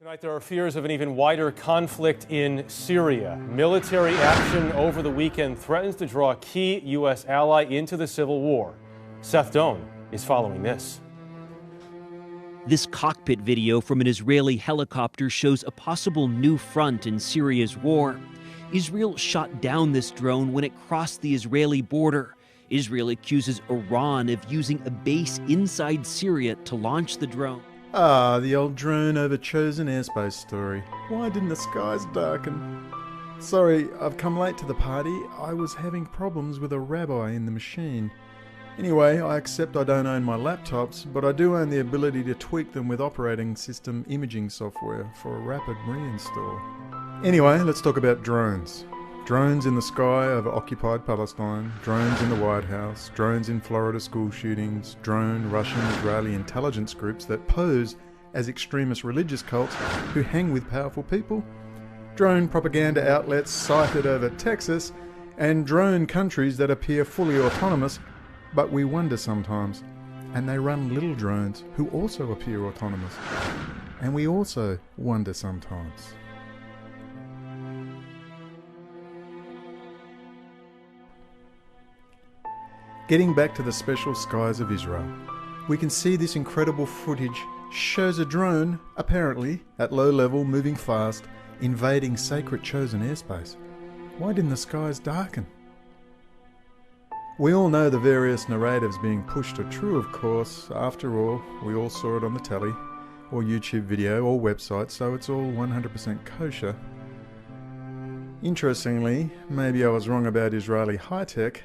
Tonight, there are fears of an even wider conflict in Syria. Military action over the weekend threatens to draw a key U.S. ally into the civil war. Seth Doan is following this. This cockpit video from an Israeli helicopter shows a possible new front in Syria's war. Israel shot down this drone when it crossed the Israeli border. Israel accuses Iran of using a base inside Syria to launch the drone. Ah, the old drone over chosen airspace story. Why didn't the skies darken? Sorry, I've come late to the party. I was having problems with a rabbi in the machine. Anyway, I accept I don't own my laptops, but I do own the ability to tweak them with operating system imaging software for a rapid reinstall. Anyway, let's talk about drones. Drones in the sky over occupied Palestine, drones in the White House, drones in Florida school shootings, drone Russian-Israeli intelligence groups that pose as extremist religious cults who hang with powerful people, drone propaganda outlets sighted over Texas, and drone countries that appear fully autonomous, but we wonder sometimes. And they run little drones who also appear autonomous. And we also wonder sometimes. Getting back to the special skies of Israel, we can see this incredible footage shows a drone, apparently, at low level, moving fast, invading sacred chosen airspace. Why didn't the skies darken? We all know the various narratives being pushed are true, of course. After all, we all saw it on the telly, or YouTube video, or website, so it's all 100% kosher. Interestingly, maybe I was wrong about Israeli high-tech.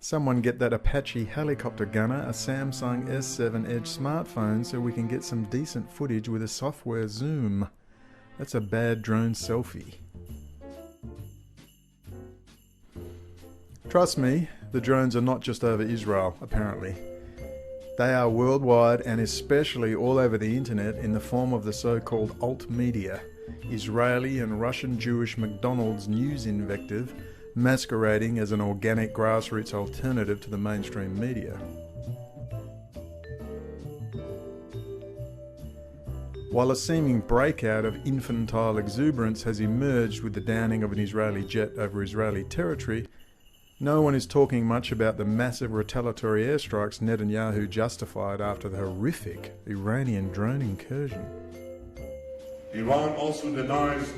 Someone get that Apache helicopter gunner a Samsung S7 Edge smartphone so we can get some decent footage with a software zoom. That's a bad drone selfie. Trust me, the drones are not just over Israel, apparently. They are worldwide and especially all over the internet in the form of the so-called alt media, Israeli and Russian Jewish McDonald's news invective, masquerading as an organic grassroots alternative to the mainstream media. While a seeming breakout of infantile exuberance has emerged with the downing of an Israeli jet over Israeli territory, no one is talking much about the massive retaliatory airstrikes Netanyahu justified after the horrific Iranian drone incursion. Iran also denies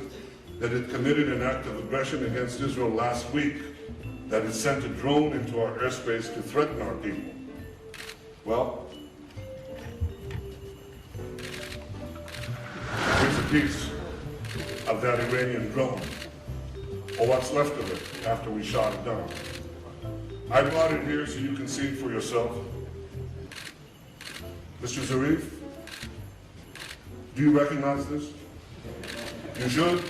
that it committed an act of aggression against Israel last week, that it sent a drone into our airspace to threaten our people. Well, here's a piece of that Iranian drone, or what's left of it after we shot it down. I brought it here so you can see it for yourself. Mr. Zarif, do you recognize this? You should.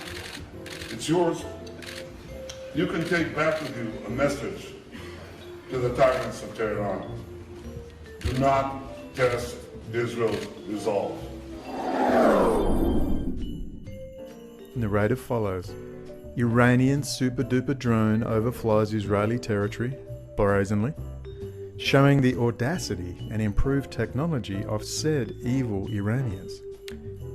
It's yours. You can take back with you a message to the tyrants of Tehran. Do not test Israel's resolve. Narrative follows. Iranian super-duper drone overflies Israeli territory, brazenly, showing the audacity and improved technology of said evil Iranians.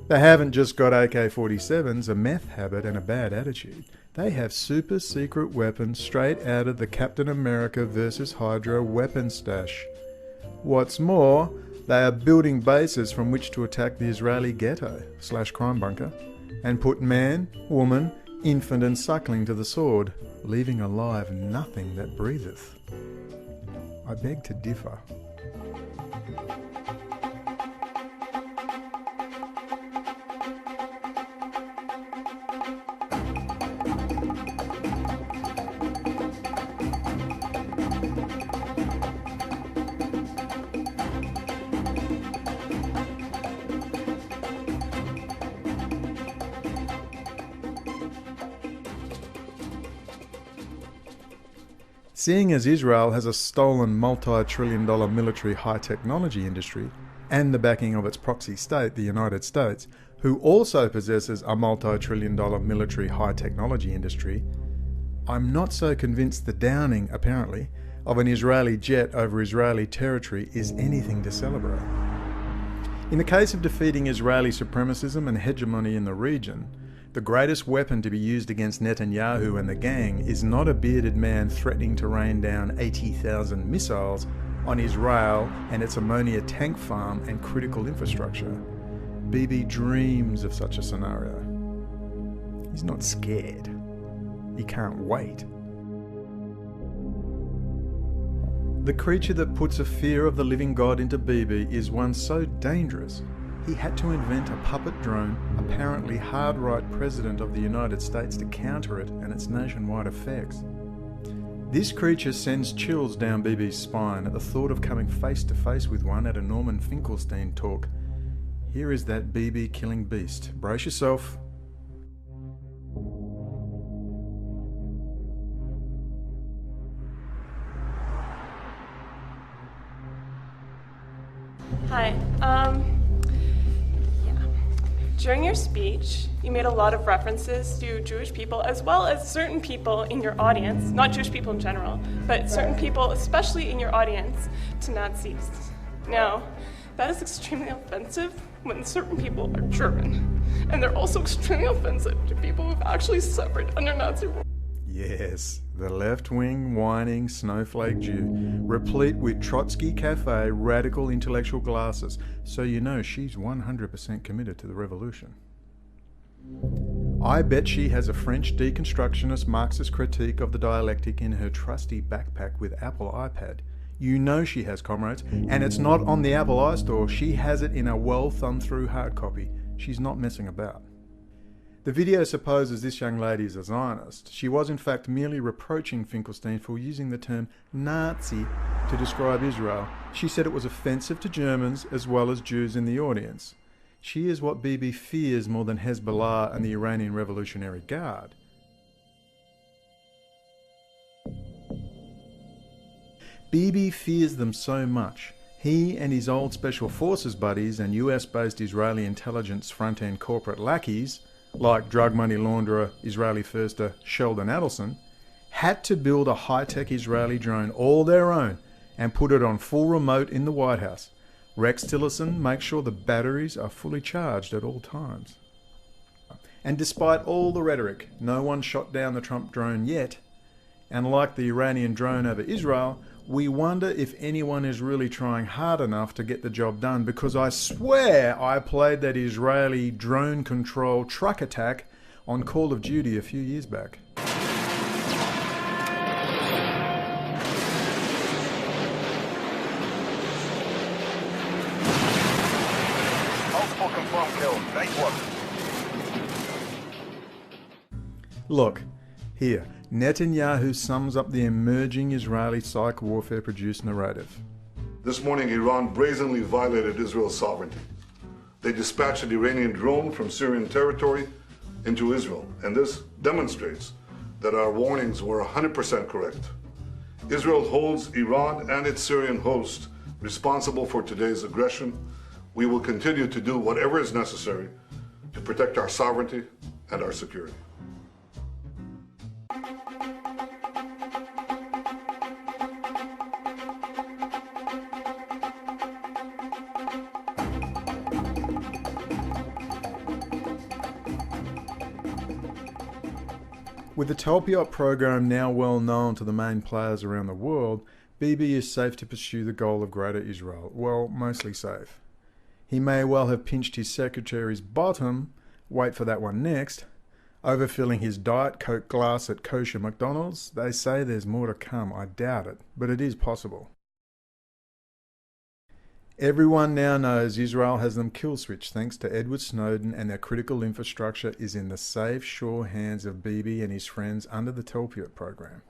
They haven't just got AK-47s, a meth habit and a bad attitude. They have super secret weapons straight out of the Captain America vs. Hydra weapon stash. What's more, they are building bases from which to attack the Israeli ghetto/crime bunker and put man, woman, infant and suckling to the sword, leaving alive nothing that breatheth. I beg to differ. Seeing as Israel has a stolen multi-trillion-dollar military high-technology industry and the backing of its proxy state, the United States, who also possesses a multi-trillion-dollar military high-technology industry, I'm not so convinced the downing, apparently, of an Israeli jet over Israeli territory is anything to celebrate. In the case of defeating Israeli supremacism and hegemony in the region, the greatest weapon to be used against Netanyahu and the gang is not a bearded man threatening to rain down 80,000 missiles on Israel and its ammonia tank farm and critical infrastructure. Bibi dreams of such a scenario. He's not scared. He can't wait. The creature that puts a fear of the living God into Bibi is one so dangerous, he had to invent a puppet drone, apparently hard-right president of the United States, to counter it and its nationwide effects. This creature sends chills down Bibi's spine at the thought of coming face to face with one at a Norman Finkelstein talk. Here is that Bibi killing beast. Brace yourself. Hi. During your speech, you made a lot of references to Jewish people as well as certain people in your audience, not Jewish people in general, but certain people, especially in your audience, to Nazis. Now, that is extremely offensive when certain people are German, and they're also extremely offensive to people who've actually suffered under Nazi rule. Yes, the left-wing, whining snowflake Jew, replete with Trotsky Cafe radical intellectual glasses, so you know she's 100% committed to the revolution. I bet she has a French deconstructionist Marxist critique of the dialectic in her trusty backpack with Apple iPad. You know she has, comrades, and it's not on the Apple iStore, she has it in a well-thumbed-through hard copy. She's not messing about. The video supposes this young lady is a Zionist. She was in fact merely reproaching Finkelstein for using the term Nazi to describe Israel. She said it was offensive to Germans as well as Jews in the audience. She is what Bibi fears more than Hezbollah and the Iranian Revolutionary Guard. Bibi fears them so much. He and his old Special Forces buddies and US-based Israeli intelligence front-end corporate lackeys, like drug money launderer, Israeli firster Sheldon Adelson, had to build a high-tech Israeli drone all their own and put it on full remote in the White House. Rex Tillerson makes sure the batteries are fully charged at all times. And despite all the rhetoric, no one shot down the Trump drone yet, and like the Iranian drone over Israel, we wonder if anyone is really trying hard enough to get the job done, because I swear I played that Israeli drone control truck attack on Call of Duty a few years back. Multiple confirmed kills. Nice work. Look, here. Netanyahu sums up the emerging Israeli psych warfare-produced narrative. This morning, Iran brazenly violated Israel's sovereignty. They dispatched an Iranian drone from Syrian territory into Israel, and this demonstrates that our warnings were 100% correct. Israel holds Iran and its Syrian host responsible for today's aggression. We will continue to do whatever is necessary to protect our sovereignty and our security. With the Talpiot program now well known to the main players around the world, Bibi is safe to pursue the goal of Greater Israel. Well, mostly safe. He may well have pinched his secretary's bottom, wait for that one next, overfilling his Diet Coke glass at kosher McDonald's. They say there's more to come. I doubt it, but it is possible. Everyone now knows Israel has them kill switched thanks to Edward Snowden, and their critical infrastructure is in the safe, sure hands of Bibi and his friends under the Talpiot program.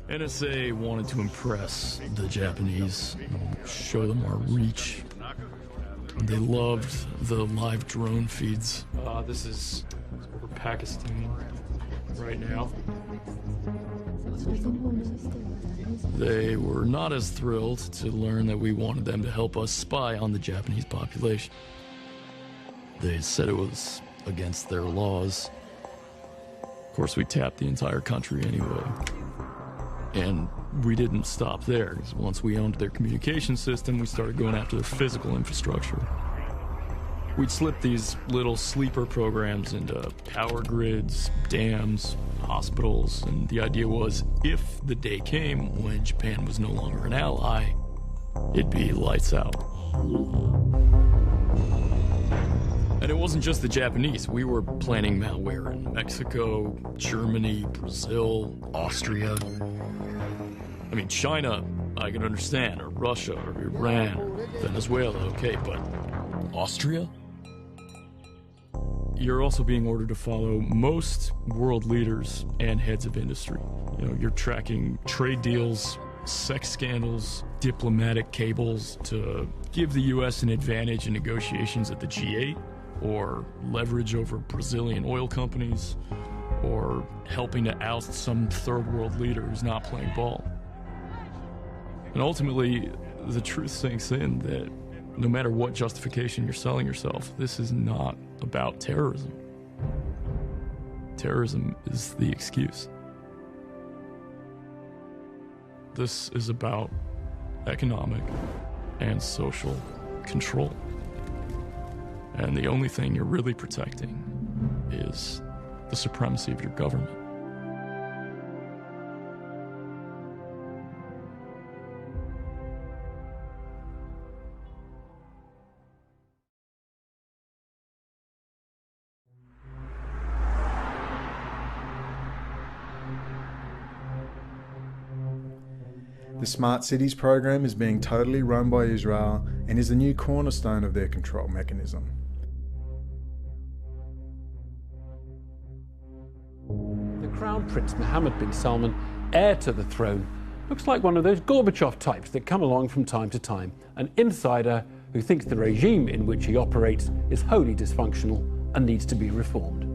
NSA wanted to impress the Japanese, show them our reach. They loved the live drone feeds. This is over Pakistan right now. They were not as thrilled to learn that we wanted them to help us spy on the Japanese population. They said it was against their laws. Of course, we tapped the entire country anyway. And we didn't stop there, because once we owned their communication system, we started going after their physical infrastructure. We'd slip these little sleeper programs into power grids, dams, hospitals, and the idea was if the day came when Japan was no longer an ally, it'd be lights out. And it wasn't just the Japanese. We were planning malware in Mexico, Germany, Brazil, Austria. I mean, China, I can understand, or Russia, or Iran, Venezuela, okay, but Austria? You're also being ordered to follow most world leaders and heads of industry. You know, you're tracking trade deals, sex scandals, diplomatic cables to give the U.S. an advantage in negotiations at the G8, or leverage over Brazilian oil companies, or helping to oust some third world leader who's not playing ball. And ultimately, the truth sinks in that no matter what justification you're selling yourself, this is not about terrorism. Terrorism is the excuse. This is about economic and social control. And the only thing you're really protecting is the supremacy of your government. The Smart Cities program is being totally run by Israel and is the new cornerstone of their control mechanism. The Crown Prince Mohammed bin Salman, heir to the throne, looks like one of those Gorbachev types that come along from time to time, an insider who thinks the regime in which he operates is wholly dysfunctional and needs to be reformed.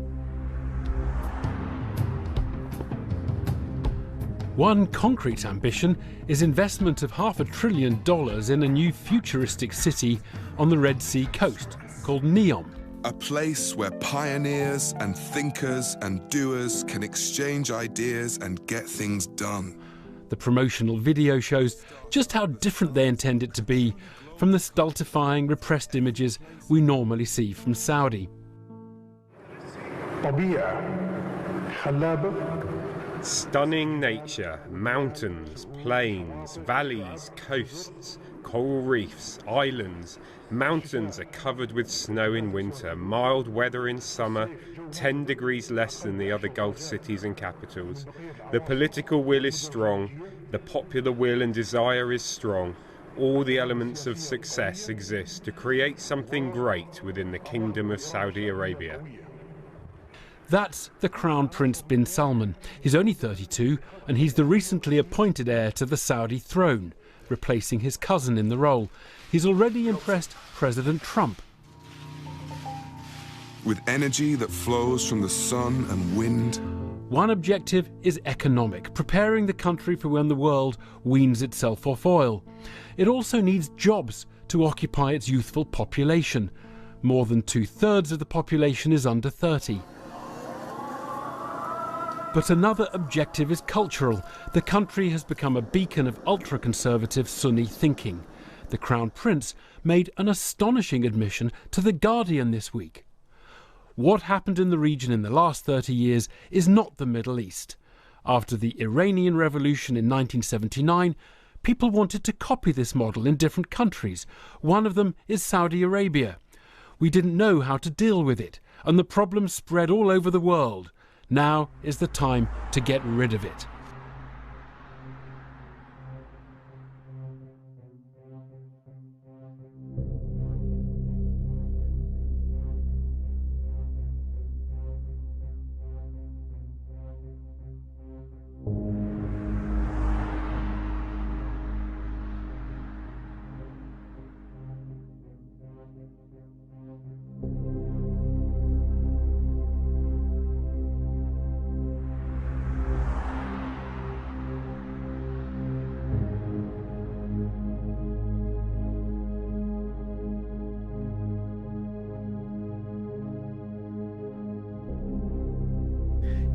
One concrete ambition is investment of $500 billion in a new futuristic city on the Red Sea coast called Neom. A place where pioneers and thinkers and doers can exchange ideas and get things done. The promotional video shows just how different they intend it to be from the stultifying, repressed images we normally see from Saudi. Stunning nature, mountains, plains, valleys, coasts, coral reefs, islands. Mountains are covered with snow in winter, mild weather in summer, 10 degrees less than the other Gulf cities and capitals. The political will is strong, the popular will and desire is strong. All the elements of success exist to create something great within the Kingdom of Saudi Arabia. That's the Crown Prince bin Salman. He's only 32 and he's the recently appointed heir to the Saudi throne, replacing his cousin in the role. He's already impressed President Trump. With energy that flows from the sun and wind. One objective is economic, preparing the country for when the world weans itself off oil. It also needs jobs to occupy its youthful population. More than 2/3 of the population is under 30. But another objective is cultural. The country has become a beacon of ultra-conservative Sunni thinking. The Crown Prince made an astonishing admission to The Guardian this week. What happened in the region in the last 30 years is not the Middle East. After the Iranian Revolution in 1979, people wanted to copy this model in different countries. One of them is Saudi Arabia. We didn't know how to deal with it, and the problem spread all over the world. Now is the time to get rid of it.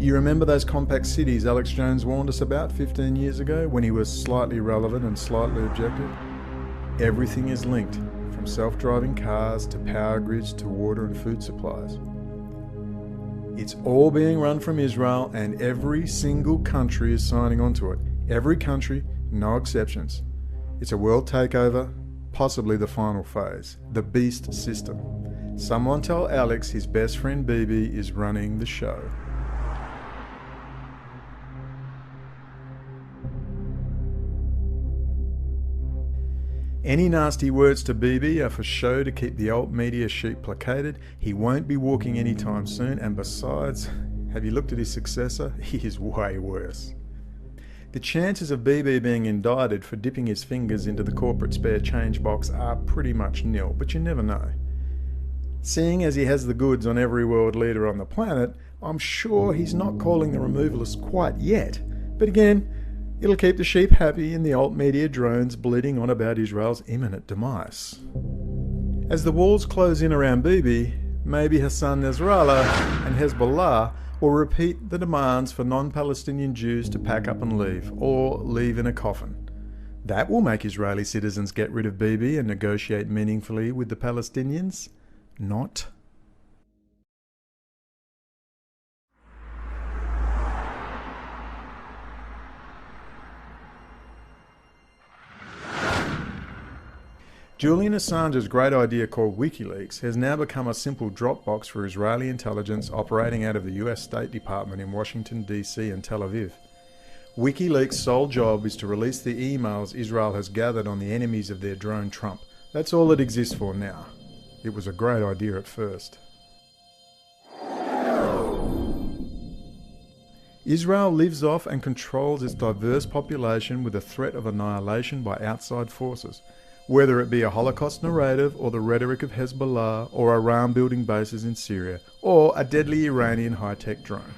You remember those compact cities Alex Jones warned us about 15 years ago when he was slightly relevant and slightly objective? Everything is linked, from self-driving cars to power grids to water and food supplies. It's all being run from Israel, and every single country is signing on to it. Every country, no exceptions. It's a world takeover, possibly the final phase, the beast system. Someone tell Alex his best friend Bibi is running the show. Any nasty words to Bibi are for show to keep the alt media sheep placated. He won't be walking anytime soon, and besides, have you looked at his successor? He is way worse. The chances of Bibi being indicted for dipping his fingers into the corporate spare change box are pretty much nil, but you never know. Seeing as he has the goods on every world leader on the planet, I'm sure he's not calling the removalists quite yet. But again, it'll keep the sheep happy and the alt media drones bleating on about Israel's imminent demise. As the walls close in around Bibi, maybe Hassan Nasrallah and Hezbollah will repeat the demands for non-Palestinian Jews to pack up and leave, or leave in a coffin. That will make Israeli citizens get rid of Bibi and negotiate meaningfully with the Palestinians. Not. Julian Assange's great idea called WikiLeaks has now become a simple Dropbox for Israeli intelligence operating out of the US State Department in Washington, D.C. and Tel Aviv. WikiLeaks' sole job is to release the emails Israel has gathered on the enemies of their drone Trump. That's all it exists for now. It was a great idea at first. Israel lives off and controls its diverse population with the threat of annihilation by outside forces, whether it be a Holocaust narrative or the rhetoric of Hezbollah or Iran building bases in Syria or a deadly Iranian high-tech drone.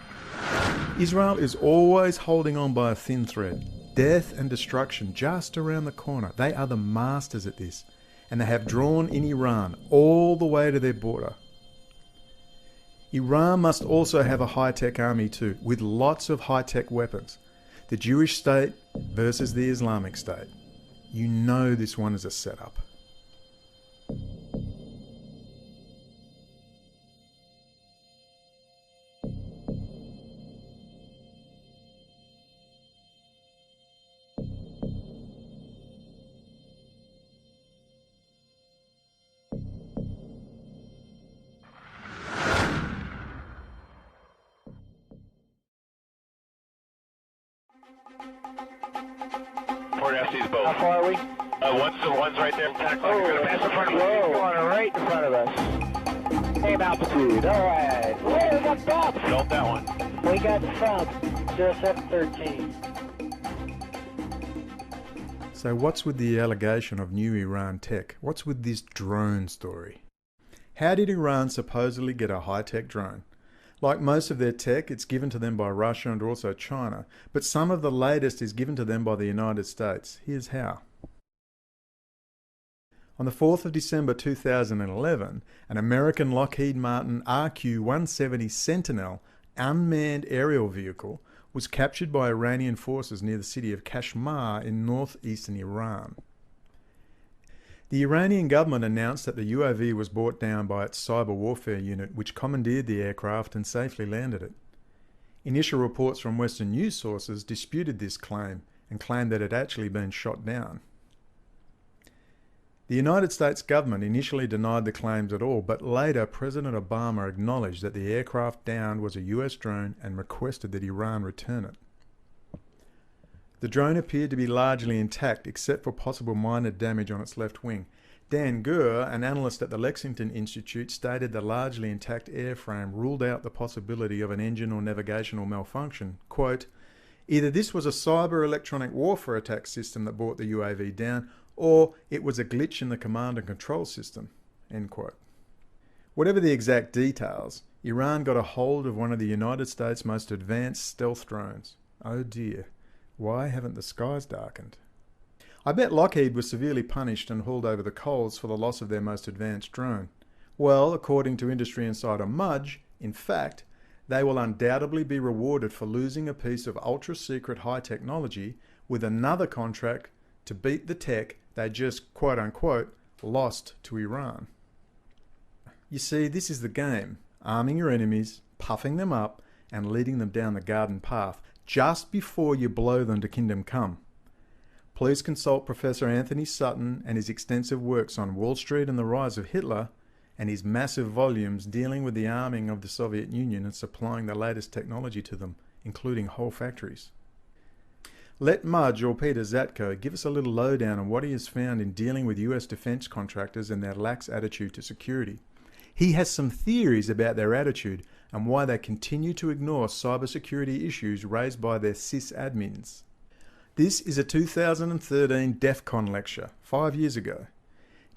Israel is always holding on by a thin thread. Death and destruction just around the corner. They are the masters at this, and they have drawn in Iran all the way to their border. Iran must also have a high-tech army too, with lots of high-tech weapons. The Jewish state versus the Islamic state. You know this one is a setup. Port FC's boat. How far are we? One's right there. You're gonna pass in front of us. Whoa, right in front of us. Same altitude, alright. Whoa, we got bump. Felt that one. We got bump. 0713. So what's with the allegation of new Iran tech? What's with this drone story? How did Iran supposedly get a high-tech drone? Like most of their tech, it's given to them by Russia and also China, but some of the latest is given to them by the United States. Here's how. On the 4th of December 2011, an American Lockheed Martin RQ-170 Sentinel unmanned aerial vehicle was captured by Iranian forces near the city of Kashmir in northeastern Iran. The Iranian government announced that the UAV was brought down by its cyber warfare unit, which commandeered the aircraft and safely landed it. Initial reports from Western news sources disputed this claim and claimed that it had actually been shot down. The United States government initially denied the claims at all, but later President Obama acknowledged that the aircraft downed was a US drone and requested that Iran return it. The drone appeared to be largely intact except for possible minor damage on its left wing. Dan Gurr, an analyst at the Lexington Institute, stated the largely intact airframe ruled out the possibility of an engine or navigational malfunction. Quote, either this was a cyber electronic warfare attack system that brought the UAV down, or it was a glitch in the command and control system. End quote. Whatever the exact details, Iran got a hold of one of the United States' most advanced stealth drones. Oh dear. Why haven't the skies darkened? I bet Lockheed was severely punished and hauled over the coals for the loss of their most advanced drone. Well, according to industry insider Mudge, in fact, they will undoubtedly be rewarded for losing a piece of ultra-secret high technology with another contract to beat the tech they just, quote-unquote, lost to Iran. You see, this is the game. Arming your enemies, puffing them up, and leading them down the garden path just before you blow them to kingdom come. Please consult Professor Anthony Sutton and his extensive works on Wall Street and the rise of Hitler, and his massive volumes dealing with the arming of the Soviet Union and supplying the latest technology to them, including whole factories. Let Mudge or Peter Zatko give us a little lowdown on what he has found in dealing with US defense contractors and their lax attitude to security. He has some theories about their attitude and why they continue to ignore cybersecurity issues raised by their sysadmins. This is a 2013 DEF CON lecture, 5 years ago.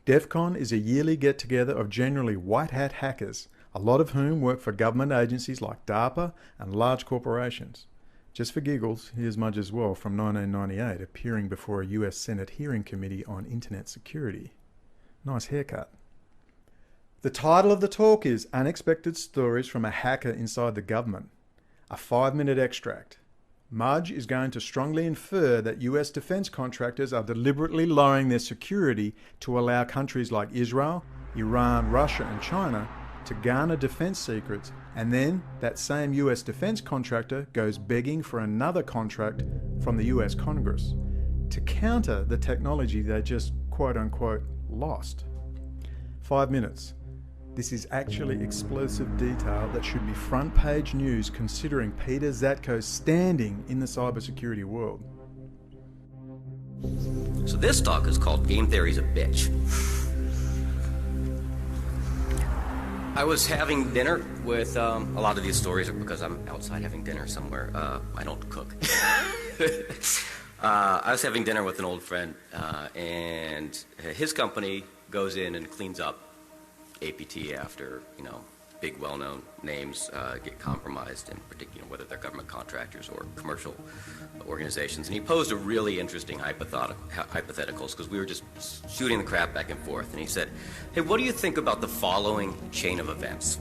DEF CON is a yearly get-together of generally white-hat hackers, a lot of whom work for government agencies like DARPA and large corporations. Just for giggles, here's Mudge as well from 1998, appearing before a US Senate hearing committee on internet security. Nice haircut. The title of the talk is Unexpected Stories from a Hacker Inside the Government, a 5-minute extract. Mudge is going to strongly infer that US defense contractors are deliberately lowering their security to allow countries like Israel, Iran, Russia and China to garner defense secrets, and then that same US defense contractor goes begging for another contract from the US Congress to counter the technology they just quote-unquote lost. 5 minutes. This is actually explosive detail that should be front-page news considering Peter Zatko's standing in the cybersecurity world. So this talk is called Game Theory's a Bitch. I was having dinner with, a lot of these stories are because I'm outside having dinner somewhere. I don't cook. I was having dinner with an old friend, and his company goes in and cleans up APT after, big well-known names get compromised, in particular, whether they're government contractors or commercial organizations. And he posed a really interesting hypotheticals because we were just shooting the crap back and forth. And he said, hey, what do you think about the following chain of events?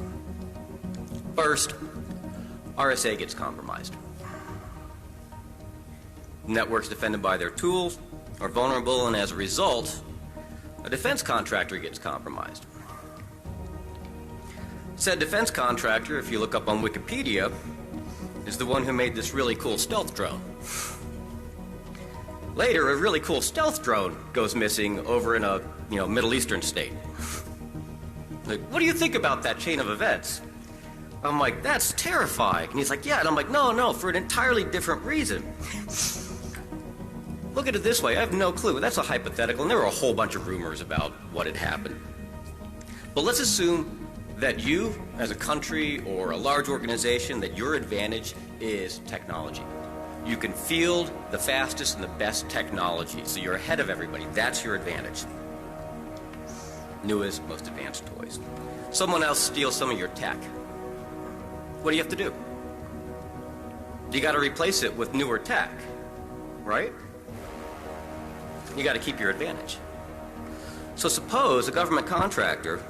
First, RSA gets compromised. Networks defended by their tools are vulnerable, and as a result, a defense contractor gets compromised. Said defense contractor, if you look up on Wikipedia, is the one who made this really cool stealth drone. Later, a really cool stealth drone goes missing over in a, Middle Eastern state. Like, what do you think about that chain of events? I'm like, that's terrifying. And he's like, yeah. And I'm like, no, for an entirely different reason. Look at it this way, I have no clue. That's a hypothetical, and there were a whole bunch of rumors about what had happened. But let's assume that you, as a country or a large organization, that your advantage is technology. You can field the fastest and the best technology, so you're ahead of everybody. That's your advantage. Newest, most advanced toys. Someone else steals some of your tech. What do you have to do? You got to replace it with newer tech, right? You got to keep your advantage. So suppose a government contractor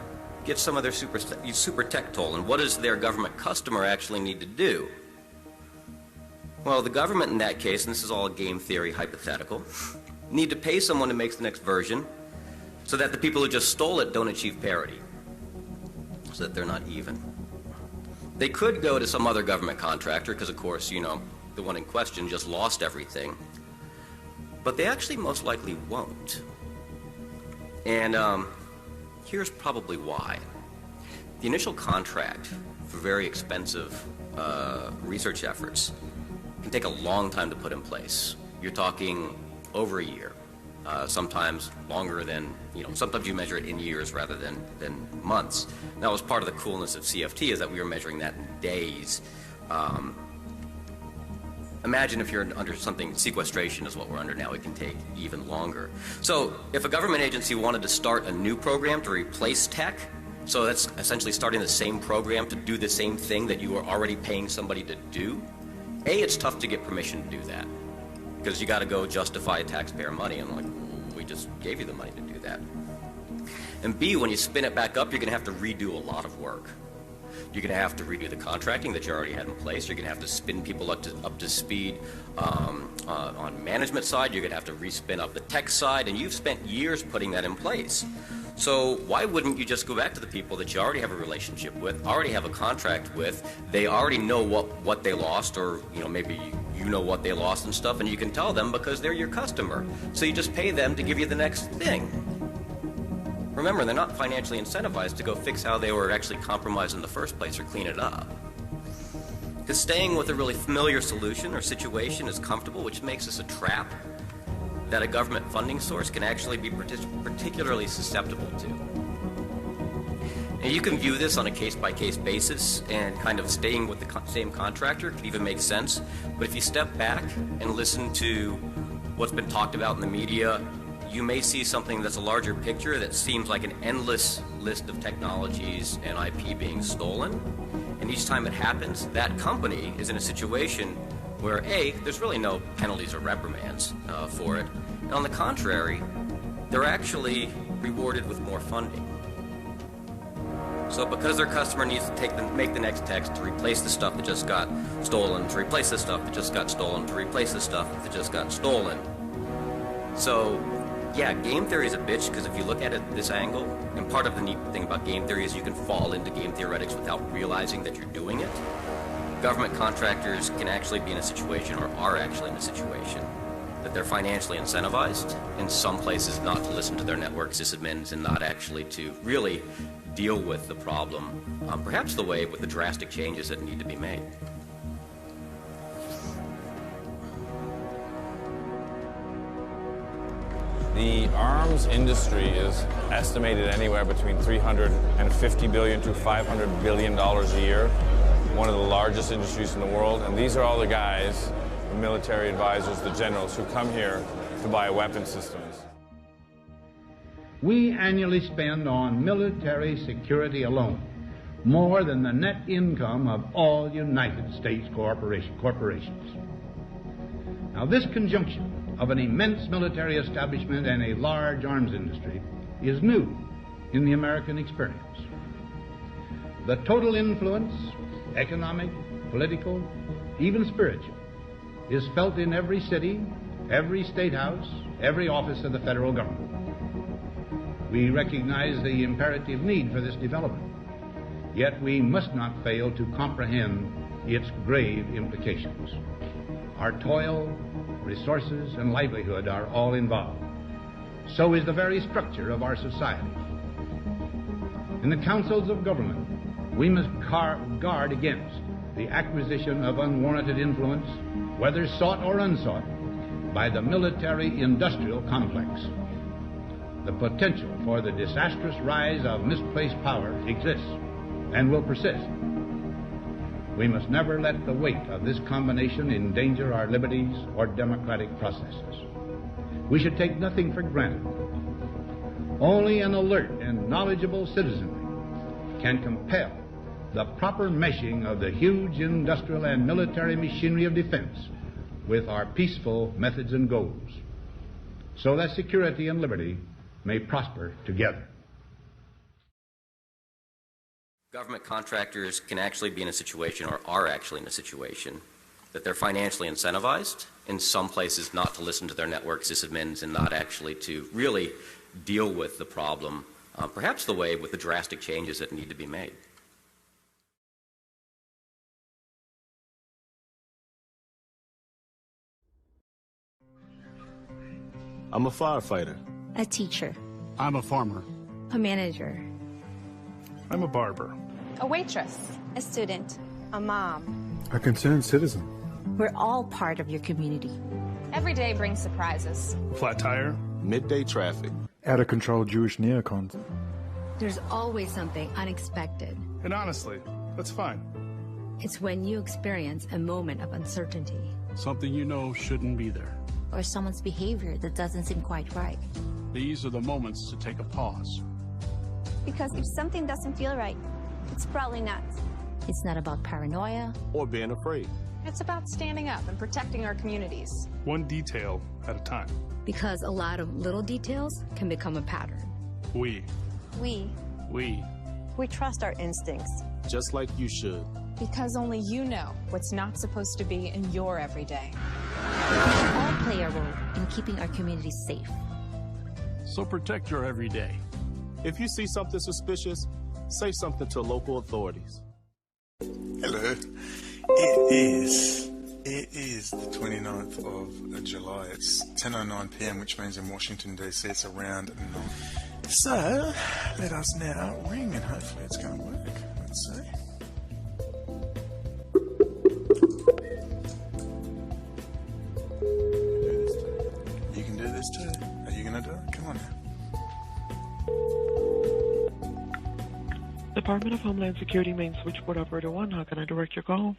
gets some of their super tech toll, and what does their government customer actually need to do? Well, the government in that case, and this is all a game theory hypothetical, need to pay someone to make the next version so that the people who just stole it don't achieve parity, so that they're not even. They could go to some other government contractor because, of course, the one in question just lost everything, but they actually most likely won't. And here's probably why. The initial contract for very expensive research efforts can take a long time to put in place. You're talking over a year, sometimes longer than, sometimes you measure it in years rather than months. That was part of the coolness of CFT, is that we were measuring that in days. Imagine if you're under something, sequestration is what we're under now, it can take even longer. So if a government agency wanted to start a new program to replace tech, so that's essentially starting the same program to do the same thing that you were already paying somebody to do, it's tough to get permission to do that. Because you got to go justify taxpayer money, and like, we just gave you the money to do that. And B, when you spin it back up, you're going to have to redo a lot of work. You're going to have to redo the contracting that you already had in place. You're going to have to spin people up to speed on management side. You're going to have to respin up the tech side, and you've spent years putting that in place. So why wouldn't you just go back to the people that you already have a relationship with, already have a contract with? They already know what they lost, or maybe you know what they lost and stuff, and you can tell them because they're your customer. So you just pay them to give you the next thing. Remember, they're not financially incentivized to go fix how they were actually compromised in the first place or clean it up. Because staying with a really familiar solution or situation is comfortable, which makes us a trap that a government funding source can actually be particularly susceptible to. And you can view this on a case-by-case basis, and kind of staying with the same contractor could even make sense. But if you step back and listen to what's been talked about in the media, you may see something that's a larger picture that seems like an endless list of technologies and IP being stolen. And each time it happens, that company is in a situation where A, there's really no penalties or reprimands for it. And on the contrary, they're actually rewarded with more funding. So because their customer needs to make the next text to replace the stuff that just got stolen, to replace the stuff that just got stolen, to replace the stuff that just got stolen. So yeah, game theory is a bitch, because if you look at it this angle, and part of the neat thing about game theory is you can fall into game theoretics without realizing that you're doing it. Government contractors can actually be in a situation, or are actually in a situation, that they're financially incentivized in some places not to listen to their network sysadmins and not actually to really deal with the problem, perhaps the way with the drastic changes that need to be made. The arms industry is estimated anywhere between $350 billion to $500 billion a year. One of the largest industries in the world, and these are all the guys, the military advisors, the generals, who come here to buy weapon systems. We annually spend on military security alone more than the net income of all United States corporations. Now, this conjunction of an immense military establishment and a large arms industry is new in the American experience. The total influence, economic, political, even spiritual, is felt in every city, every state house, every office of the federal government. We recognize the imperative need for this development, yet we must not fail to comprehend its grave implications. Our toil, resources, and livelihood are all involved. So is the very structure of our society. In the councils of government, we must guard against the acquisition of unwarranted influence, whether sought or unsought, by the military-industrial complex. The potential for the disastrous rise of misplaced power exists and will persist. We must never let the weight of this combination endanger our liberties or democratic processes. We should take nothing for granted. Only an alert and knowledgeable citizenry can compel the proper meshing of the huge industrial and military machinery of defense with our peaceful methods and goals, so that security and liberty may prosper together. Government contractors can actually be in a situation, or are actually in a situation, that they're financially incentivized in some places not to listen to their network sysadmins and not actually to really deal with the problem, perhaps the way with the drastic changes that need to be made. I'm a firefighter. A teacher. I'm a farmer. A manager. I'm a barber. A waitress. A student. A mom. A concerned citizen. We're all part of your community. Every day brings surprises. Flat tire. Midday traffic. Out-of-control Jewish neocons. There's always something unexpected. And honestly, that's fine. It's when you experience a moment of uncertainty. Something you know shouldn't be there. Or someone's behavior that doesn't seem quite right. These are the moments to take a pause. Because if something doesn't feel right, it's probably not. It's not about paranoia. Or being afraid. It's about standing up and protecting our communities. One detail at a time. Because a lot of little details can become a pattern. We We trust our instincts. just like you should. Because only you know what's not supposed to be in your everyday. We all play a role in keeping our communities safe. So protect your everyday. If you see something suspicious, say something to local authorities. Hello. It is the 29th of July. It's 10:09 p.m., which means in Washington, D.C. it's around 9. So, let us now ring and hopefully it's going to work. Let's see. You can do this too. Are you going to do it? Come on now. Department of Homeland Security, main switchboard operator 1. How can I direct your call?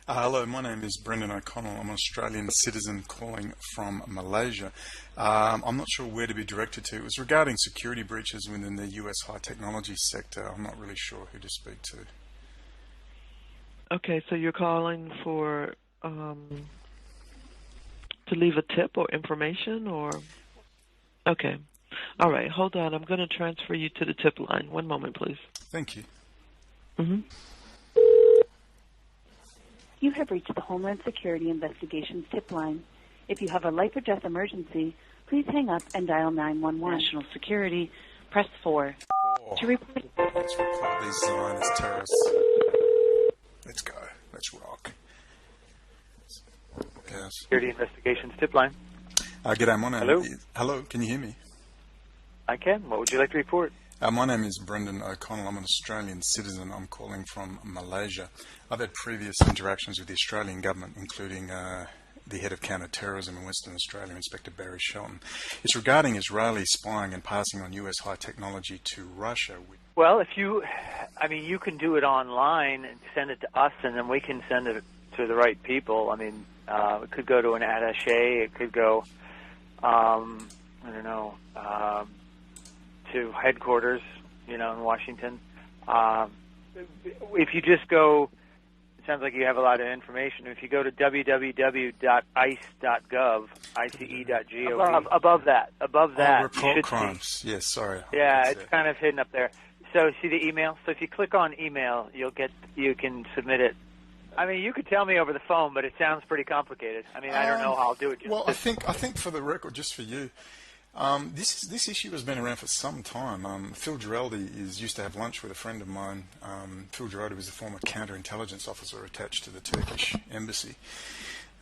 Hello, my name is Brendon O'Connell. I'm an Australian citizen calling from Malaysia. I'm not sure where to be directed to. It was regarding security breaches within the US high technology sector. I'm not really sure who to speak to. Okay, so you're calling for to leave a tip or information, or? Okay. All right, hold on. I'm going to transfer you to the tip line. One moment, please. Thank you. You have reached the Homeland Security Investigations tip line. If you have a life or death emergency, please hang up and dial 911. National Security, press 4. To report. Let's report these Zionist terrorists. Let's go. Let's rock. Yes. Security Investigations tip line. G'day, my name Hello? Hello, can you hear me? I can. What would you like to report? My name is Brendon O'Connell. I'm an Australian citizen. I'm calling from Malaysia. I've had previous interactions with the Australian government, including the head of counter-terrorism in Western Australia, Inspector Barry Shelton. It's regarding Israeli spying and passing on US high technology to Russia. Well, if you, I mean, you can do it online and send it to us, and then we can send it to the right people. I mean, it could go to an attaché. It could go, I don't know, to headquarters, you know, in Washington. If you just go, it sounds like you have a lot of information. If you go to www.ice.gov, ice.gov, above that, report crimes. Yes, sorry. Yeah, it's kind of hidden up there. So see the email. So if you click on email, you can submit it. I mean, you could tell me over the phone, but it sounds pretty complicated. I mean, I don't know how I'll do it. Well, I think for the record, just for you. This issue has been around for some time. Phil Giraldi used to have lunch with a friend of mine. Phil Giraldi was a former counterintelligence officer attached to the Turkish embassy.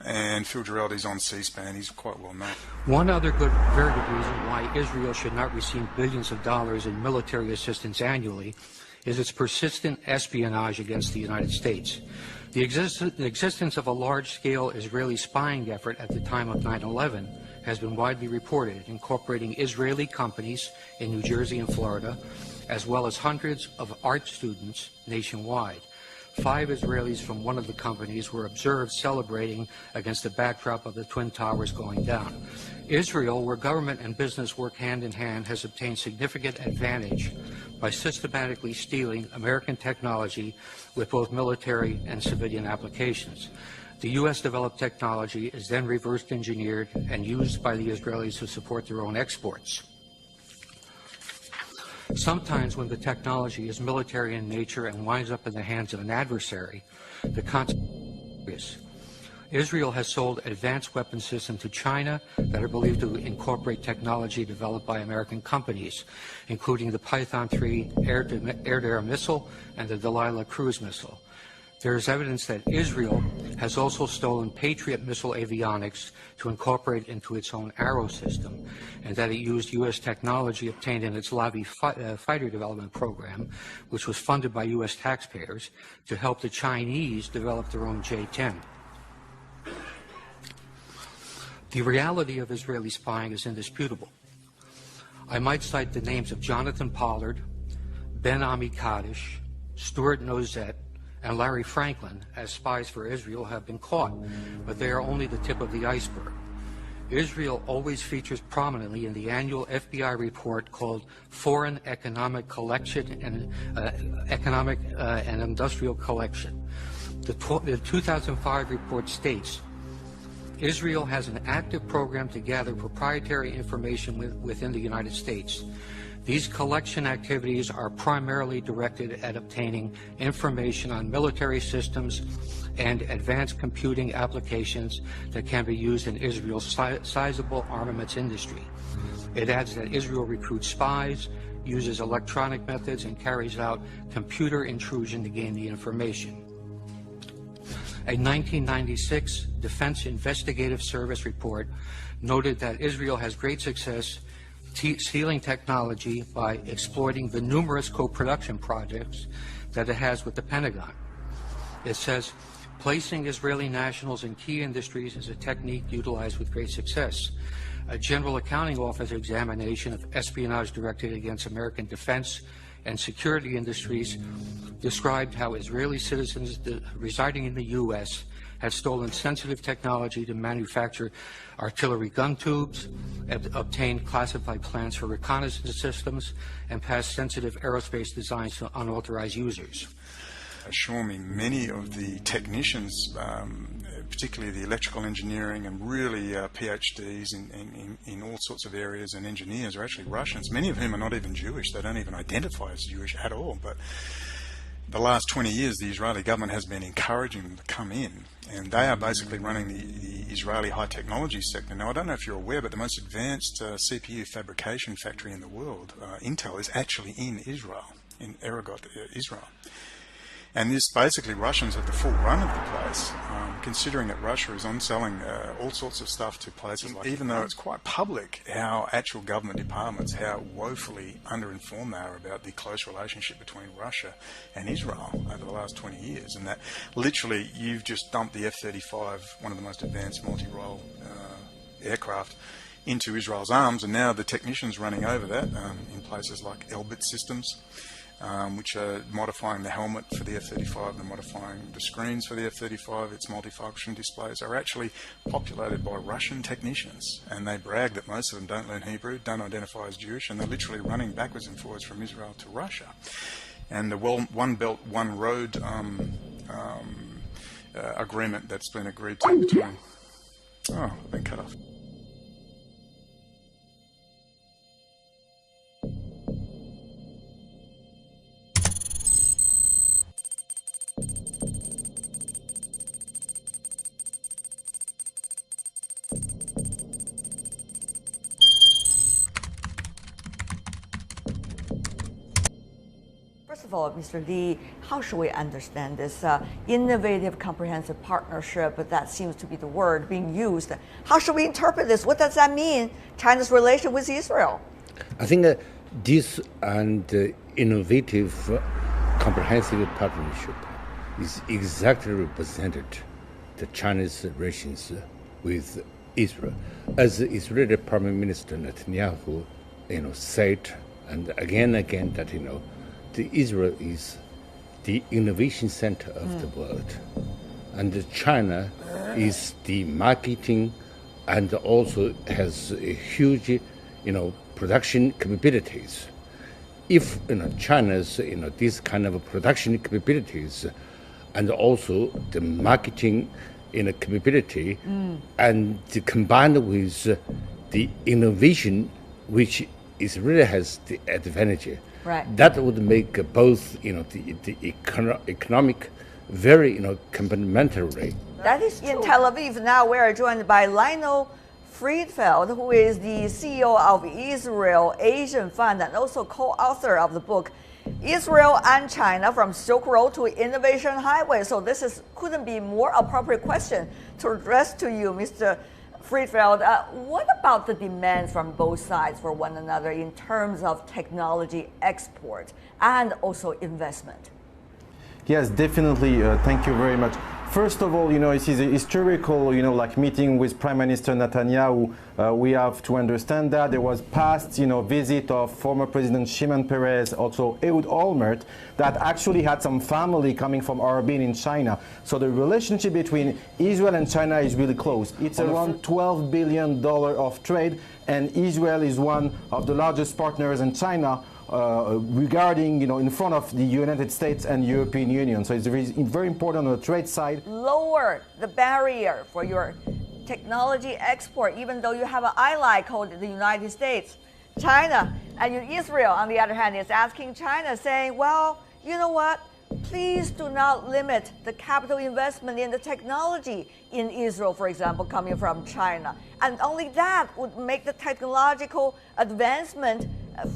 And Phil Giraldi's on C-SPAN. He's quite well known. One other very good reason why Israel should not receive billions of dollars in military assistance annually is its persistent espionage against the United States. The existence of a large-scale Israeli spying effort at the time of 9/11 has been widely reported, incorporating Israeli companies in New Jersey and Florida, as well as hundreds of art students nationwide. 5 Israelis from one of the companies were observed celebrating against the backdrop of the Twin Towers going down. Israel, where government and business work hand in hand, has obtained significant advantage by systematically stealing American technology with both military and civilian applications. The U.S. developed technology is then reverse engineered and used by the Israelis to support their own exports. Sometimes when the technology is military in nature and winds up in the hands of an adversary, the consequences are serious. Israel has sold advanced weapon systems to China that are believed to incorporate technology developed by American companies, including the Python 3 air-to-air missile and the Delilah cruise missile. There is evidence that Israel has also stolen Patriot missile avionics to incorporate into its own Arrow system, and that it used U.S. technology obtained in its Lavi fighter development program, which was funded by U.S. taxpayers, to help the Chinese develop their own J-10. The reality of Israeli spying is indisputable. I might cite the names of Jonathan Pollard, Ben Ami Kaddish, Stuart Nozet, and Larry Franklin as spies for Israel have been caught, but they are only the tip of the iceberg. Israel always features prominently in the annual FBI report called Foreign Economic Collection and Economic and Industrial Collection. The 2005 report states, Israel has an active program to gather proprietary information within the United States. These collection activities are primarily directed at obtaining information on military systems and advanced computing applications that can be used in Israel's sizable armaments industry. It adds that Israel recruits spies, uses electronic methods, and carries out computer intrusion to gain the information. A 1996 Defense Investigative Service report noted that Israel has great success stealing technology by exploiting the numerous co-production projects that it has with the Pentagon. It says, placing Israeli nationals in key industries is a technique utilized with great success. A General Accounting Office examination of espionage directed against American defense and security industries described how Israeli citizens residing in the U.S. have stolen sensitive technology to manufacture artillery gun tubes, obtained classified plans for reconnaissance systems, and passed sensitive aerospace designs to unauthorized users. Assure me many of the technicians, particularly the electrical engineering and really PhDs in all sorts of areas, and engineers are actually Russians, many of whom are not even Jewish. They don't even identify as Jewish at all. But the last 20 years, the Israeli government has been encouraging them to come in, and they are basically running the Israeli high technology sector. Now, I don't know if you're aware, but the most advanced CPU fabrication factory in the world, Intel, is actually in Israel, in Eragot, Israel. And this basically, Russians have the full run of the place, considering that Russia is on selling all sorts of stuff to places like, even though it's quite public how actual government departments, how woefully underinformed they are about the close relationship between Russia and Israel over the last 20 years. And that literally you've just dumped the F-35, one of the most advanced multi-role aircraft, into Israel's arms, and now the technicians running over that in places like Elbit Systems, which are modifying the helmet for the F-35, they're modifying the screens for the F-35, its multifunction displays, are actually populated by Russian technicians. And they brag that most of them don't learn Hebrew, don't identify as Jewish, and they're literally running backwards and forwards from Israel to Russia. And the One Belt, One Road agreement that's been agreed to between... Oh, I've been cut off. First of all, Mr. Li, how should we understand this innovative, comprehensive partnership? That seems to be the word being used. How should we interpret this? What does that mean, China's relation with Israel? I think this and innovative, comprehensive partnership is exactly represented the Chinese relations with Israel. As Israeli Prime Minister Netanyahu, said, and again that the Israel is the innovation center of the world, and China is the marketing, and also has a huge, production capabilities. If China's this kind of production capabilities, and also the marketing capability, and combined with the innovation, which is really has the advantage. Right. That would make both, the economic very, complementary. That is in Tel Aviv. Now we are joined by Lionel Friedfeld, who is the CEO of Israel Asian Fund and also co-author of the book Israel and China from Silk Road to Innovation Highway. So this couldn't be more appropriate question to address to you, Mr. Friedfeld. What about the demands from both sides for one another in terms of technology export and also investment? Yes, definitely. Thank you very much. First of all, it is a historical, meeting with Prime Minister Netanyahu. We have to understand that there was past, visit of former President Shimon Peres, also Ehud Olmert, that actually had some family coming from Harbin in China. So the relationship between Israel and China is really close. It's around $12 billion of trade, and Israel is one of the largest partners in China. Regarding, in front of the United States and European Union. So it's very important on the trade side. Lower the barrier for your technology export, even though you have an ally called the United States. China. And Israel, on the other hand, is asking China, saying, well, you know what? Please do not limit the capital investment in the technology in Israel, for example, coming from China. And only that would make the technological advancement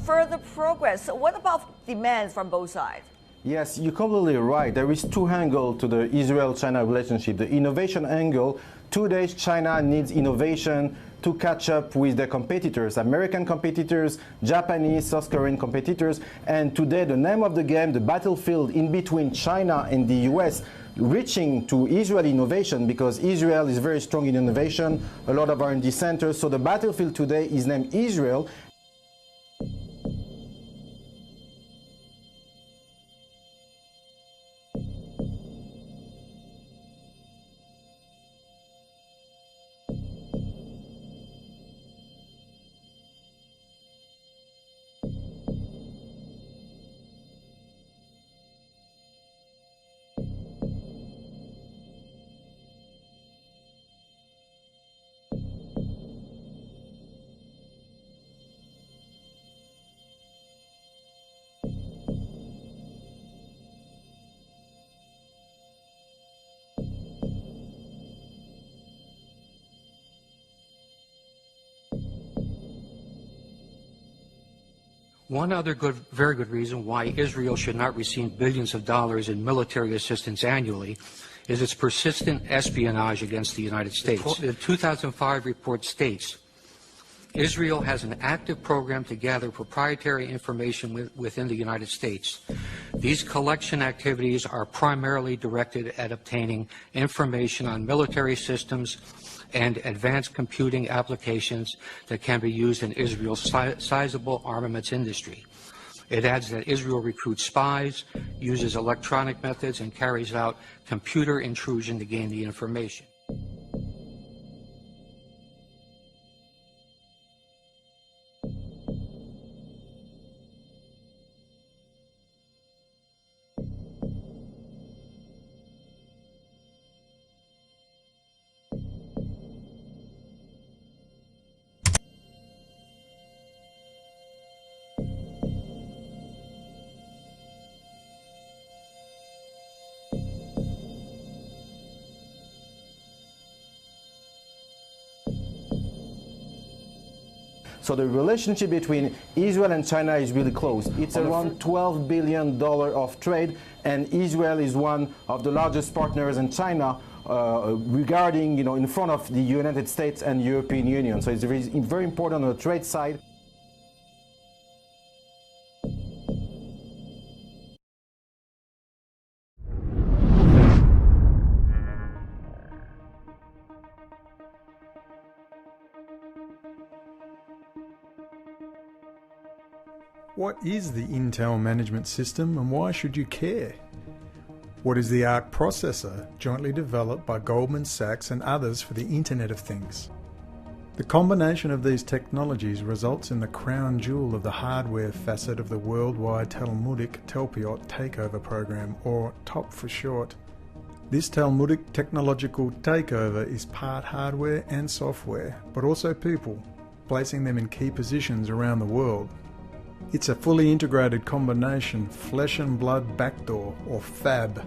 further progress. So what about demands from both sides? Yes, you're completely right. There is two angles to the Israel-China relationship. The innovation angle, today China needs innovation to catch up with their competitors, American competitors, Japanese, South Korean competitors. And today the name of the game, the battlefield in between China and the US, reaching to Israel innovation, because Israel is very strong in innovation, a lot of R&D centers. So the battlefield today is named Israel. One other very good reason why Israel should not receive billions of dollars in military assistance annually is its persistent espionage against the United States. The 2005 report states, Israel has an active program to gather proprietary information within the United States. These collection activities are primarily directed at obtaining information on military systems and advanced computing applications that can be used in Israel's sizable armaments industry. It adds that Israel recruits spies, uses electronic methods, and carries out computer intrusion to gain the information. So the relationship between Israel and China is really close. It's around $12 billion of trade, and Israel is one of the largest partners in China regarding, in front of the United States and European Union. So it's very important on the trade side. What is the Intel Management System and why should you care? What is the ARC processor, jointly developed by Goldman Sachs and others for the Internet of Things? The combination of these technologies results in the crown jewel of the hardware facet of the worldwide Talmudic Telpiot takeover program, or TOP for short. This Talmudic technological takeover is part hardware and software, but also people, placing them in key positions around the world. It's a fully integrated combination flesh and blood backdoor, or FAB,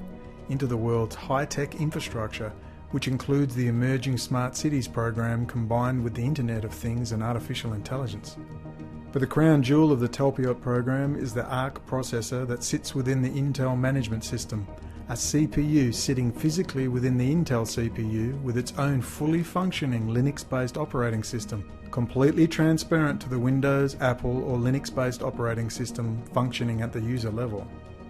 into the world's high-tech infrastructure, which includes the emerging Smart Cities program combined with the Internet of Things and artificial intelligence. But the crown jewel of the Telpiot program is the ARC processor that sits within the Intel Management System, a CPU sitting physically within the Intel CPU with its own fully functioning Linux-based operating system, completely transparent to the Windows, Apple or Linux-based operating system functioning at the user level.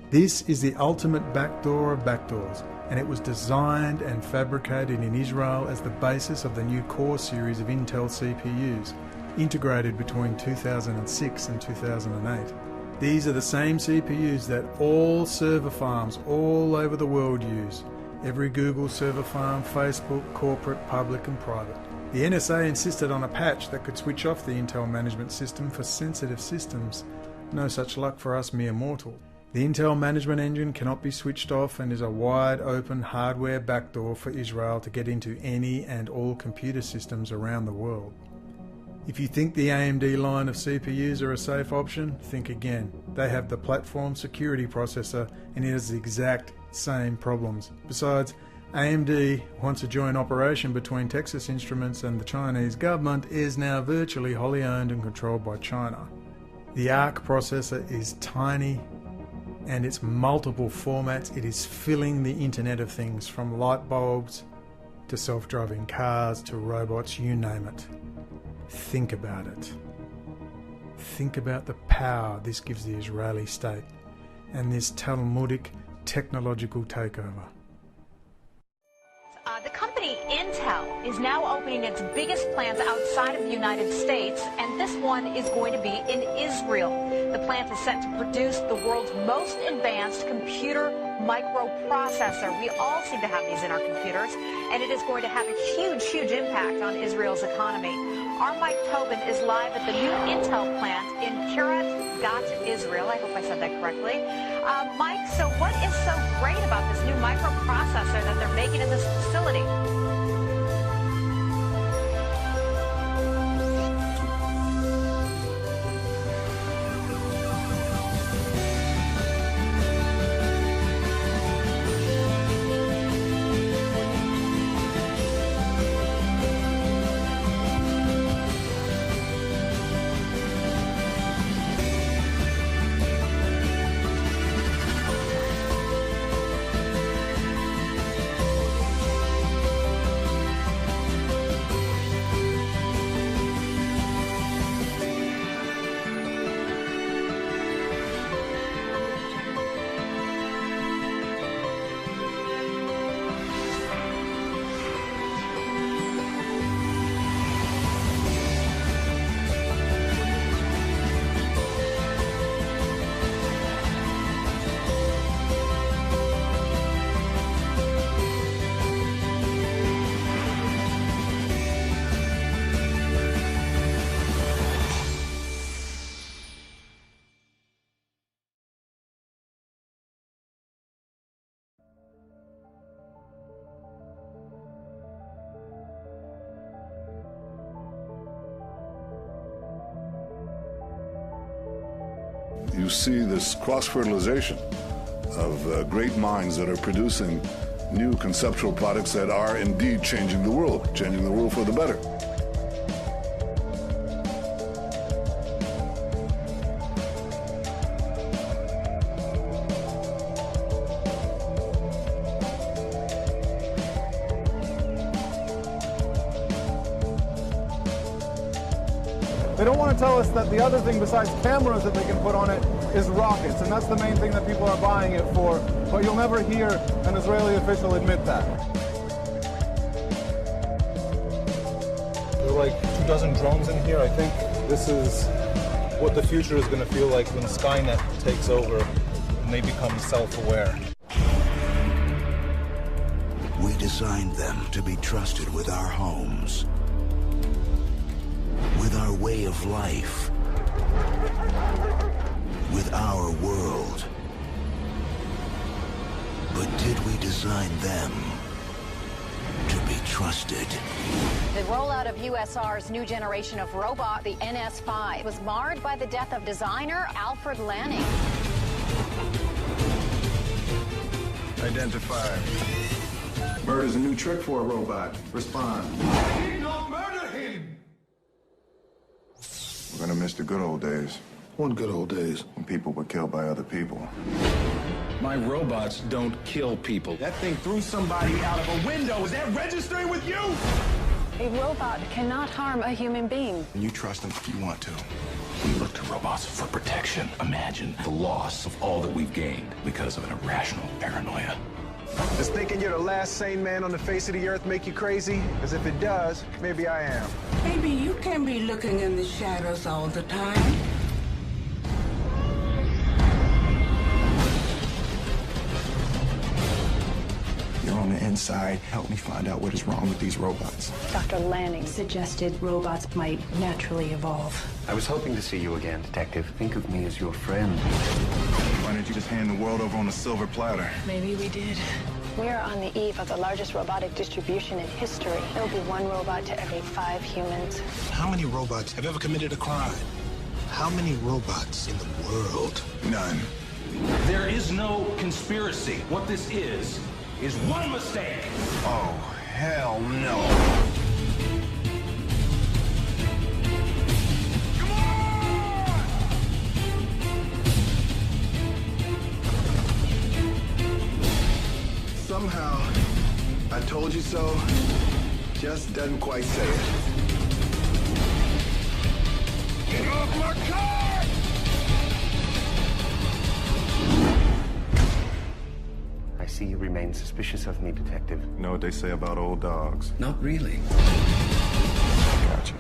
This is the ultimate backdoor of backdoors, and it was designed and fabricated in Israel as the basis of the new Core series of Intel CPUs, integrated between 2006 and 2008. These are the same CPUs that all server farms all over the world use. Every Google server farm, Facebook, corporate, public and private. The NSA insisted on a patch that could switch off the Intel Management System for sensitive systems. No such luck for us mere mortals. The Intel Management Engine cannot be switched off and is a wide open hardware backdoor for Israel to get into any and all computer systems around the world. If you think the AMD line of CPUs are a safe option, think again. They have the platform security processor and it has the exact same problems. Besides, AMD, once a joint operation between Texas Instruments and the Chinese government, is now virtually wholly owned and controlled by China. The ARC processor is tiny and its multiple formats. It is filling the Internet of Things, from light bulbs to self-driving cars to robots, you name it. Think about it. Think about the power this gives the Israeli state and this Talmudic technological takeover. The company Intel is now opening its biggest plants outside of the United States, and this one is going to be in Israel. The plant is set to produce the world's most advanced computer microprocessor. We all seem to have these in our computers, and it is going to have a huge, huge impact on Israel's economy. Our Mike Tobin is live at the new Intel plant in Kiryat Gat, Israel. I hope I said that correctly. Mike, so what is so great about this new microprocessor that they're making in this facility? You see this cross-fertilization of great minds that are producing new conceptual products that are indeed changing the world for the better. They don't want to tell us that the other thing besides cameras that they can put on it is rockets, and that's the main thing that people are buying it for, but you'll never hear an Israeli official admit that. There are like 24 drones in here. I think this is what the future is going to feel like when Skynet takes over and they become self-aware. We designed them to be trusted with our homes, with our way of life, with our world. But did we design them to be trusted? The rollout of USR's new generation of robot, the NS-5, was marred by the death of designer Alfred Lanning. Identified. Murder's a new trick for a robot. Respond. He don't murder him! We're gonna miss the good old days. What good old days? When people were killed by other people. My robots don't kill people. That thing threw somebody out of a window. Is that registering with you? A robot cannot harm a human being. And you trust them if you want to. We look to robots for protection. Imagine the loss of all that we've gained because of an irrational paranoia. Does thinking you're the last sane man on the face of the earth make you crazy? Because if it does, maybe I am. Maybe you can be looking in the shadows all the time. You're on the inside. Help me find out what is wrong with these robots. Dr. Lanning suggested robots might naturally evolve. I was hoping to see you again, Detective. Think of me as your friend. Why didn't you just hand the world over on a silver platter? Maybe we did. We are on the eve of the largest robotic distribution in history. There will be one robot to every 5 humans. How many robots have ever committed a crime? How many robots in the world? None. There is no conspiracy. What this is one mistake. Oh, hell no. Somehow, I told you so just doesn't quite say it. Get off my car! I see you remain suspicious of me, Detective. Know what they say about old dogs? Not really. Gotcha.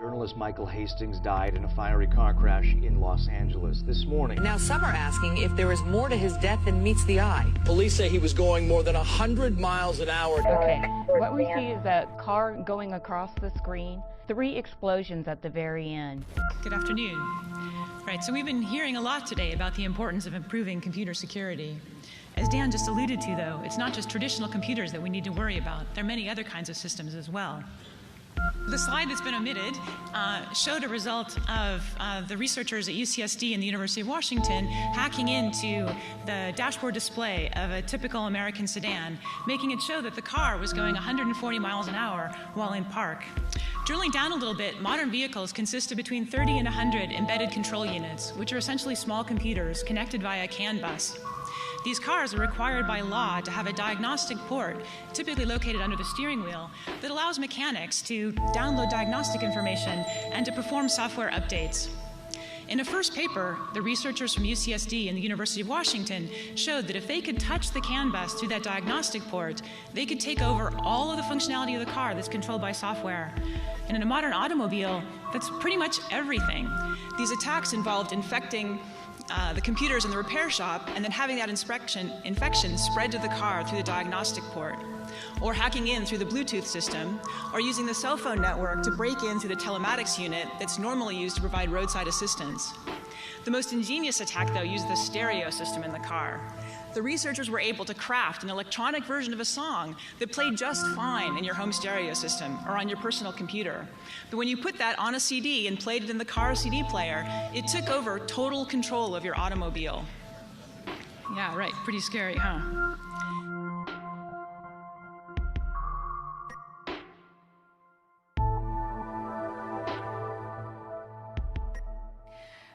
Journalist Michael Hastings died in a fiery car crash in Los Angeles this morning. Now some are asking if there is more to his death than meets the eye. Police say he was going more than 100 miles an hour. Okay, what we see is a car going across the screen, 3 explosions at the very end. Good afternoon. Right, so we've been hearing a lot today about the importance of improving computer security. As Dan just alluded to, though, it's not just traditional computers that we need to worry about. There are many other kinds of systems as well. The slide that's been omitted showed a result of the researchers at UCSD and the University of Washington hacking into the dashboard display of a typical American sedan, making it show that the car was going 140 miles an hour while in park. Drilling down a little bit, modern vehicles consist of between 30 and 100 embedded control units, which are essentially small computers connected via a CAN bus. These cars are required by law to have a diagnostic port, typically located under the steering wheel, that allows mechanics to download diagnostic information and to perform software updates. In a first paper, the researchers from UCSD and the University of Washington showed that if they could touch the CAN bus through that diagnostic port, they could take over all of the functionality of the car that's controlled by software. And in a modern automobile, that's pretty much everything. These attacks involved infecting the computers in the repair shop and then having that infection spread to the car through the diagnostic port, or hacking in through the Bluetooth system, or using the cell phone network to break in through the telematics unit that's normally used to provide roadside assistance. The most ingenious attack, though, used the stereo system in the car. The researchers were able to craft an electronic version of a song that played just fine in your home stereo system or on your personal computer. But when you put that on a CD and played it in the car CD player, it took over total control of your automobile. Yeah, right. Pretty scary, huh?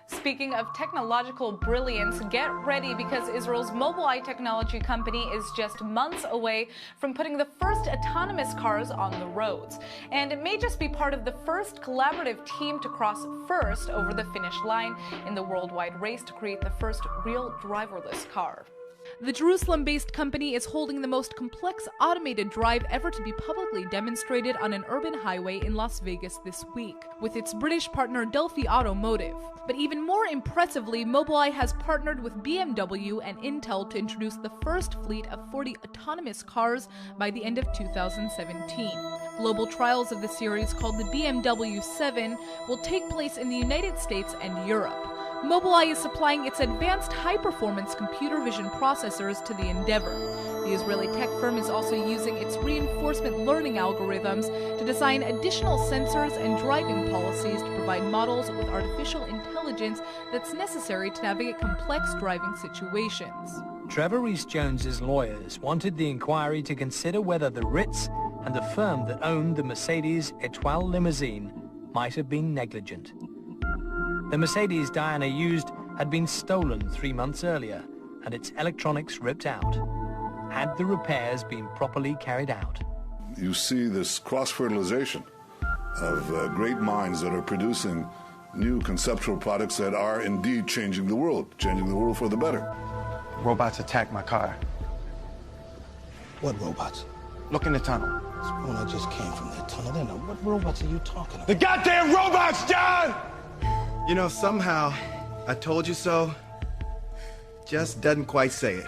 Speaking of technological brilliance, get ready because Israel's Mobileye technology company is just months away from putting the first autonomous cars on the roads. And it may just be part of the first collaborative team to cross first over the finish line in the worldwide race to create the first real driverless car. The Jerusalem-based company is holding the most complex automated drive ever to be publicly demonstrated on an urban highway in Las Vegas this week, with its British partner Delphi Automotive. But even more impressively, Mobileye has partnered with BMW and Intel to introduce the first fleet of 40 autonomous cars by the end of 2017. Global trials of the series, called the BMW 7, will take place in the United States and Europe. Mobileye is supplying its advanced high-performance computer vision processors to the endeavor. The Israeli tech firm is also using its reinforcement learning algorithms to design additional sensors and driving policies to provide models with artificial intelligence that's necessary to navigate complex driving situations. Trevor Rees-Jones's lawyers wanted the inquiry to consider whether the Ritz and the firm that owned the Mercedes Etoile limousine might have been negligent. The Mercedes Diana used had been stolen 3 months earlier and its electronics ripped out. Had the repairs been properly carried out? You see this cross-fertilization of great minds that are producing new conceptual products that are indeed changing the world for the better. Robots attacked my car. What robots? Look in the tunnel. When I just came from that tunnel, then what robots are you talking about? The goddamn robots, John! You know, somehow, I told you so just doesn't quite say it.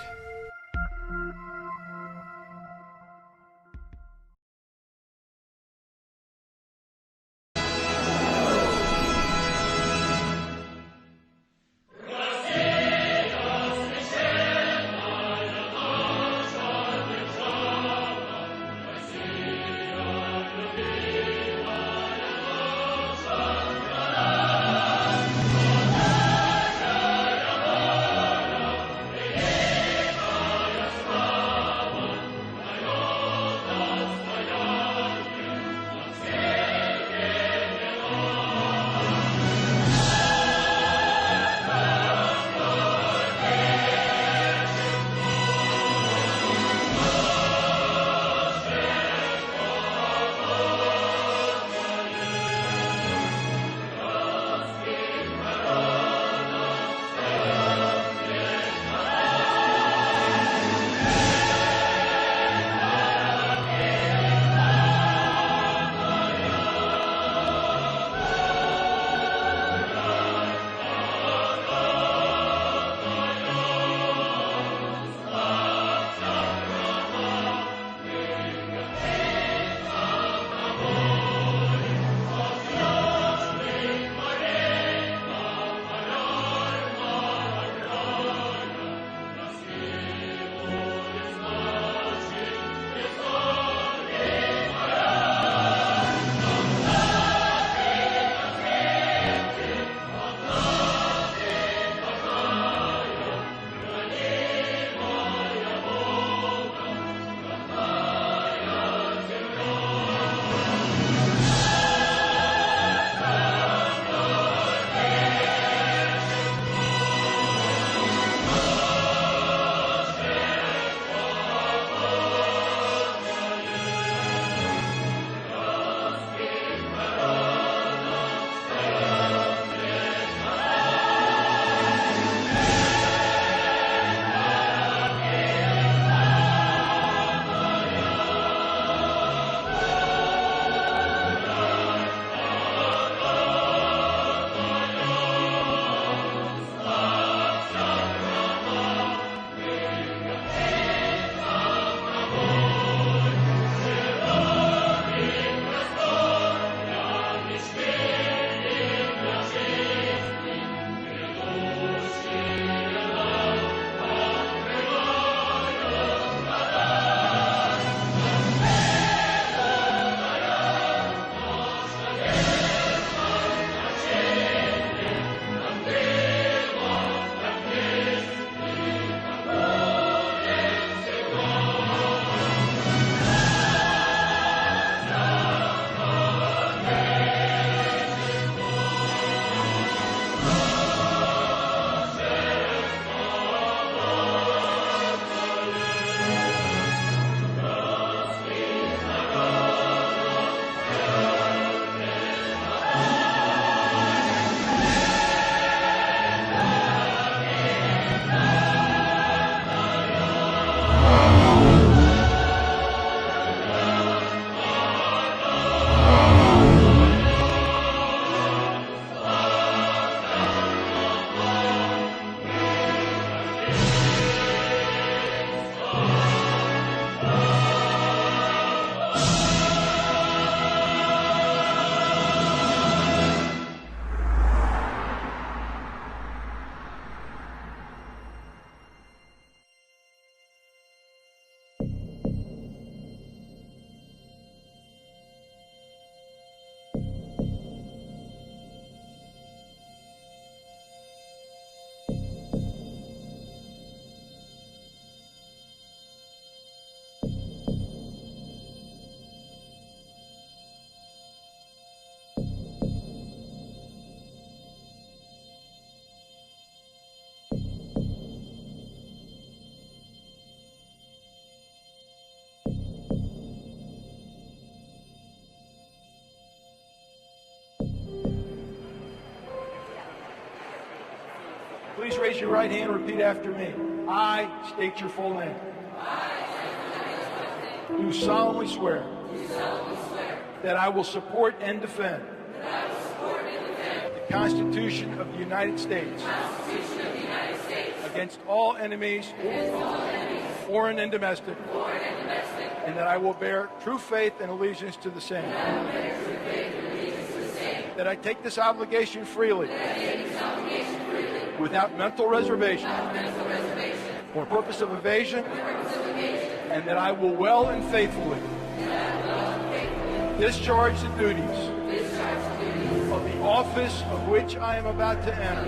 Please raise your right hand and repeat after me. I state your full name. Do solemnly swear that I will support and defend the Constitution of the United States against all enemies, foreign and domestic, and that I will bear true faith and allegiance to the same. That I take this obligation freely, without mental reservation or purpose of evasion, and that I will well and faithfully discharge the duties of the office of which I am about to enter.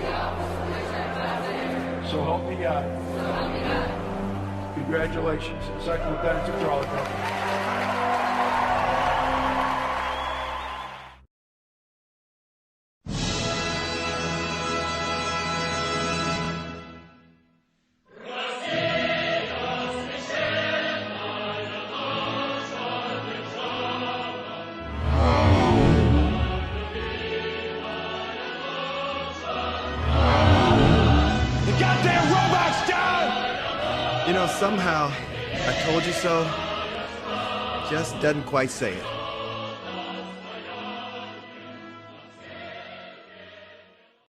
So help me God. Congratulations, Second Lieutenant Charlie Brendon. You know, somehow, I told you so just doesn't quite say it.